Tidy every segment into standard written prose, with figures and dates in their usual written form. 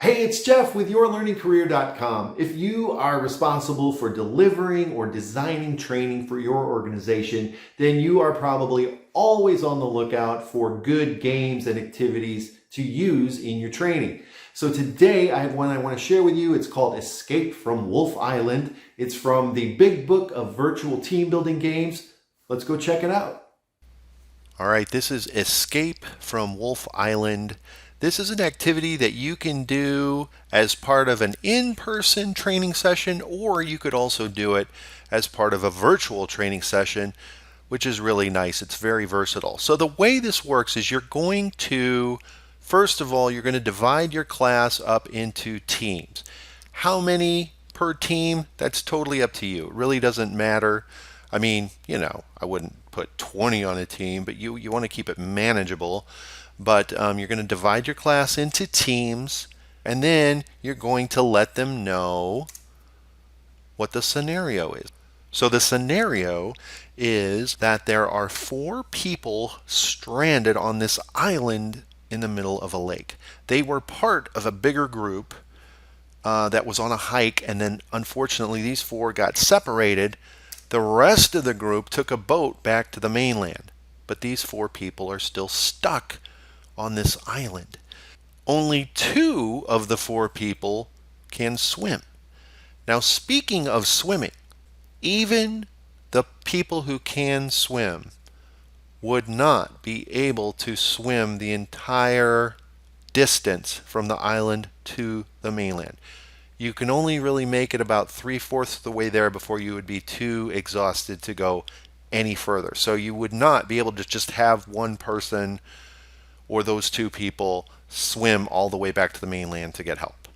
Hey, it's Jeff with YourLearningCareer.com. If you are responsible for delivering or designing training for your organization, then you are probably always on the lookout for good games and activities to use in your training. So today I have one I want to share with you. It's called Escape from Wolf Island. It's from the Big Book of Virtual Team Building Games. Let's go check it out. All right, this is Escape from Wolf Island. This is an activity that you can do as part of an in-person training session, or you could also do it as part of a virtual training session, which is really nice. It's very versatile. So the way this works is you're going to, first of all, you're going to divide your class up into teams. How many per team? That's totally up to you. It really doesn't matter. I mean, I wouldn't put 20 on a team, but you want to keep it manageable. But you're going to divide your class into teams, and then you're going to let them know what the scenario is. So the scenario is that there are 4 people stranded on this island in the middle of a lake. They were part of a bigger group that was on a hike, and then unfortunately these 4 got separated. The rest of the group took a boat back to the mainland, but these 4 people are still stuck on this island. Only 2 of the 4 people can swim. Now, speaking of swimming, even the people who can swim would not be able to swim the entire distance from the island to the mainland. You can only really make it about 3/4 of the way there before you would be too exhausted to go any further. So you would not be able to just have one person or those 2 people swim all the way back to the mainland to get help.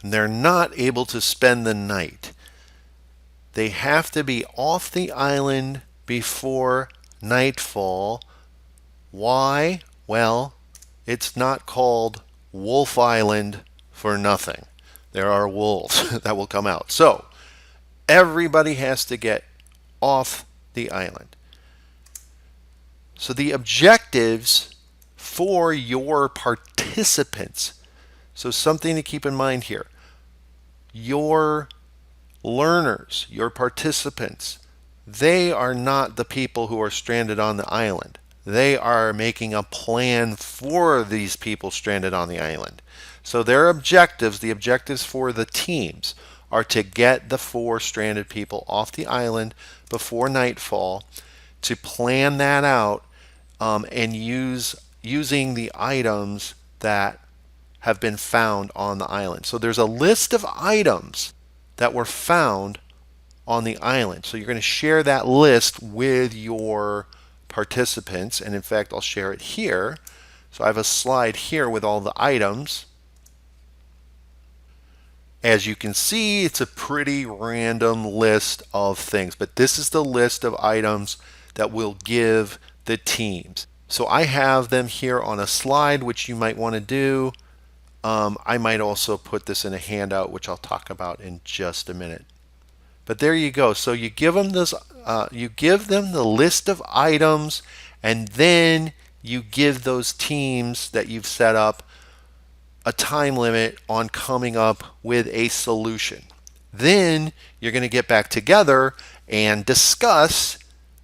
And they're not able to spend the night. They have to be off the island before nightfall. Why? Well, it's not called Wolf Island for nothing. There are wolves that will come out. So everybody has to get off the island. So the objectives for your participants, so something to keep in mind here, your learners, your participants, they are not the people who are stranded on the island. They are making a plan for these people stranded on the island. So their objectives, the objectives for the teams, are to get the 4 stranded people off the island before nightfall, to plan that out, and using the items that have been found on the island. So there's a list of items that were found on the island. So you're going to share that list with your participants, and in fact I'll share it here. So I have a slide here with all the items. As you can see, it's a pretty random list of things, but this is the list of items that we'll give the teams. So I have them here on a slide, which you might want to do. I might also put this in a handout, which I'll talk about in just a minute. But there you go. So you give them this, you give them the list of items, and then you give those teams that you've set up a time limit on coming up with a solution. Then you're going to get back together and discuss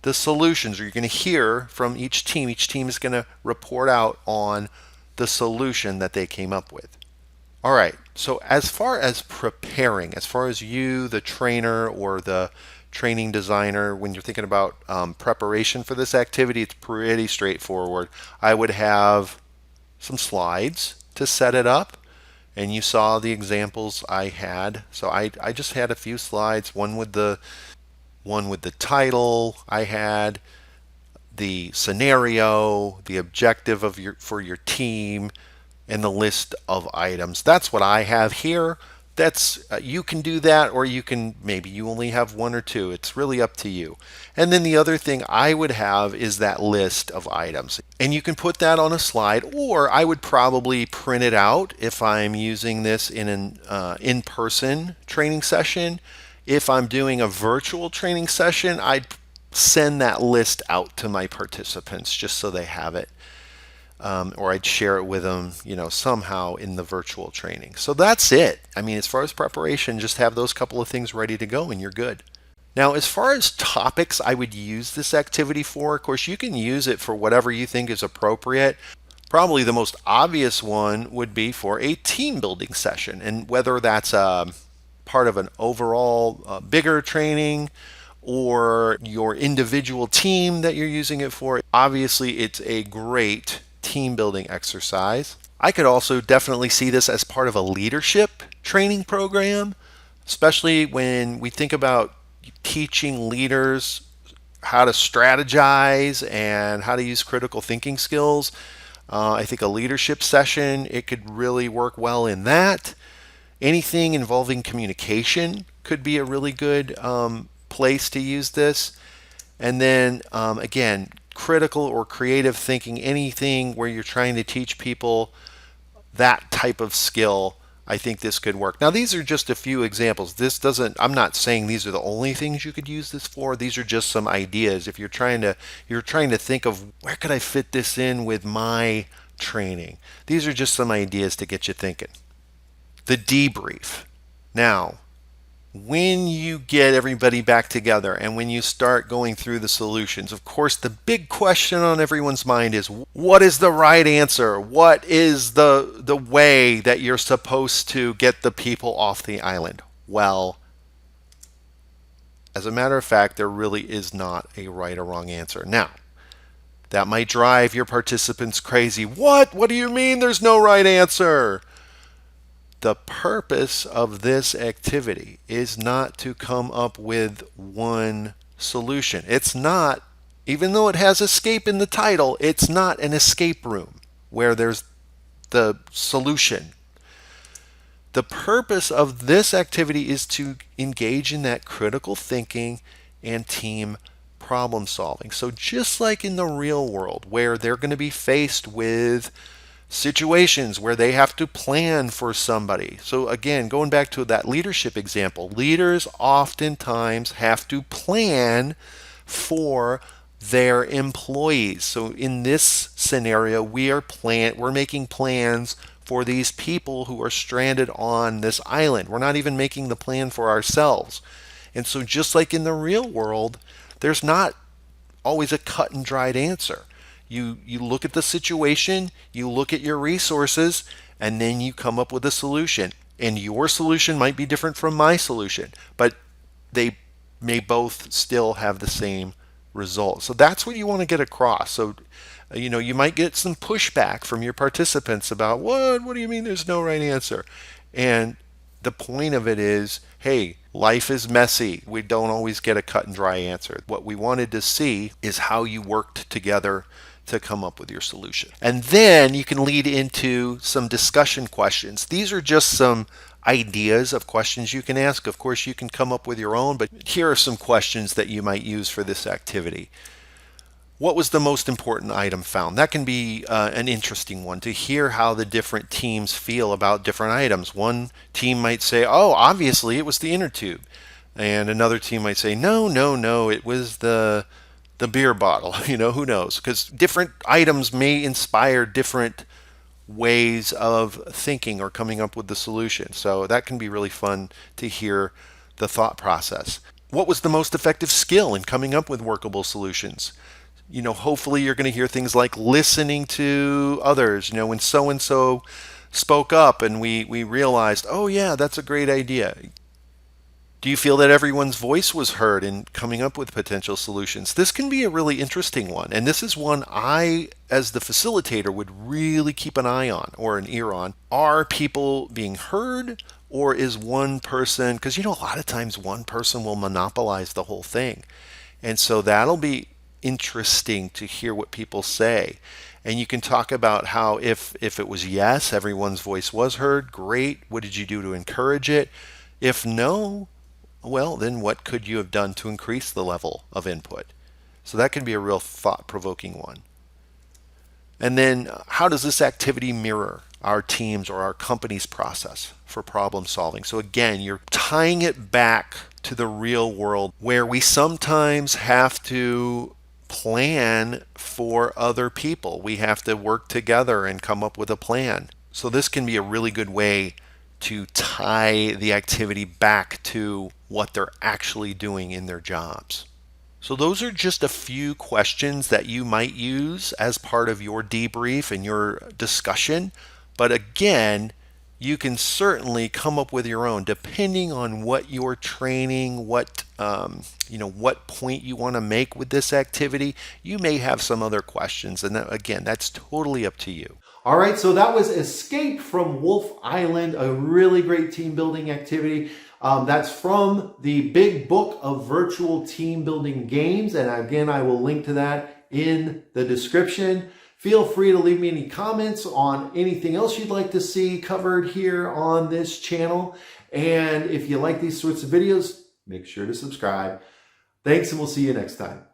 the solutions. You're going to hear from each team. Each team is going to report out on the solution that they came up with. All right, so as far as preparing, as far as you, the trainer or the training designer, when you're thinking about preparation for this activity, it's pretty straightforward. I would have some slides to set it up, and you saw the examples I had. So I just had a few slides, one with the title. I had the scenario, the objective of for your team, and the list of items. That's what I have here. That's you can do that, or maybe you only have 1 or 2. It's really up to you. And then the other thing I would have is that list of items, and you can put that on a slide, or I would probably print it out if I'm using this in an in-person training session. If I'm doing a virtual training session, I'd send that list out to my participants just so they have it. or I'd share it with them, somehow in the virtual training. So that's it. I mean, as far as preparation, just have those couple of things ready to go and you're good. Now, as far as topics I would use this activity for, of course, you can use it for whatever you think is appropriate. Probably the most obvious one would be for a team building session, and whether that's part of an overall bigger training or your individual team that you're using it for, obviously it's a great team building exercise. I could also definitely see this as part of a leadership training program, especially when we think about teaching leaders how to strategize and how to use critical thinking skills. I think a leadership session, it could really work well in that. Anything involving communication could be a really good place to use this. And then again, critical or creative thinking, anything where you're trying to teach people that type of skill, I think this could work. Now, these are just a few examples. I'm not saying these are the only things you could use this for. These are just some ideas. If you're trying to think of where could I fit this in with my training. These are just some ideas to get you thinking. The debrief. Now, when you get everybody back together and when you start going through the solutions, of course, the big question on everyone's mind is, what is the right answer? What is the way that you're supposed to get the people off the island? Well, as a matter of fact, there really is not a right or wrong answer. Now, that might drive your participants crazy. What? What do you mean there's no right answer? The purpose of this activity is not to come up with one solution. It's not, even though it has escape in the title, it's not an escape room where there's the solution. The purpose of this activity is to engage in that critical thinking and team problem solving. So just like in the real world, where they're going to be faced with situations where they have to plan for somebody. So again, going back to that leadership example, leaders oftentimes have to plan for their employees. So in this scenario, we're making plans for these people who are stranded on this island. We're not even making the plan for ourselves. And so just like in the real world, there's not always a cut and dried answer. You look at the situation, you look at your resources, and then you come up with a solution. And your solution might be different from my solution, but they may both still have the same result. So that's what you want to get across. So, you might get some pushback from your participants about, what do you mean there's no right answer? And the point of it is, hey, life is messy. We don't always get a cut and dry answer. What we wanted to see is how you worked together to come up with your solution. And then you can lead into some discussion questions. These are just some ideas of questions you can ask. Of course, you can come up with your own, but here are some questions that you might use for this activity. What was the most important item found? That can be an interesting one to hear how the different teams feel about different items. One team might say, oh, obviously it was the inner tube. And another team might say, no, it was the beer bottle. Who knows? Because different items may inspire different ways of thinking or coming up with the solution. So that can be really fun to hear the thought process. What was the most effective skill in coming up with workable solutions? Hopefully you're going to hear things like listening to others. When so-and-so spoke up and we realized, oh yeah, that's a great idea. Do you feel that everyone's voice was heard in coming up with potential solutions? This can be a really interesting one. And this is one I, as the facilitator, would really keep an eye on or an ear on. Are people being heard, or is one person, because a lot of times one person will monopolize the whole thing. And so that'll be interesting to hear what people say. And you can talk about how if it was yes, everyone's voice was heard, great. What did you do to encourage it? If no, well, then what could you have done to increase the level of input? So that can be a real thought-provoking one. And then how does this activity mirror our team's or our company's process for problem solving? So again, you're tying it back to the real world where we sometimes have to plan for other people. We have to work together and come up with a plan. So this can be a really good way to tie the activity back to what they're actually doing in their jobs. So those are just a few questions that you might use as part of your debrief and your discussion. But again, you can certainly come up with your own depending on what you're training, what point you want to make with this activity. You may have some other questions, and again, that's totally up to you. All right, so that was Escape from Wolf Island, a really great team building activity. That's from the Big Book of Virtual Team Building Games. And again, I will link to that in the description. Feel free to leave me any comments on anything else you'd like to see covered here on this channel. And if you like these sorts of videos, make sure to subscribe. Thanks, and we'll see you next time.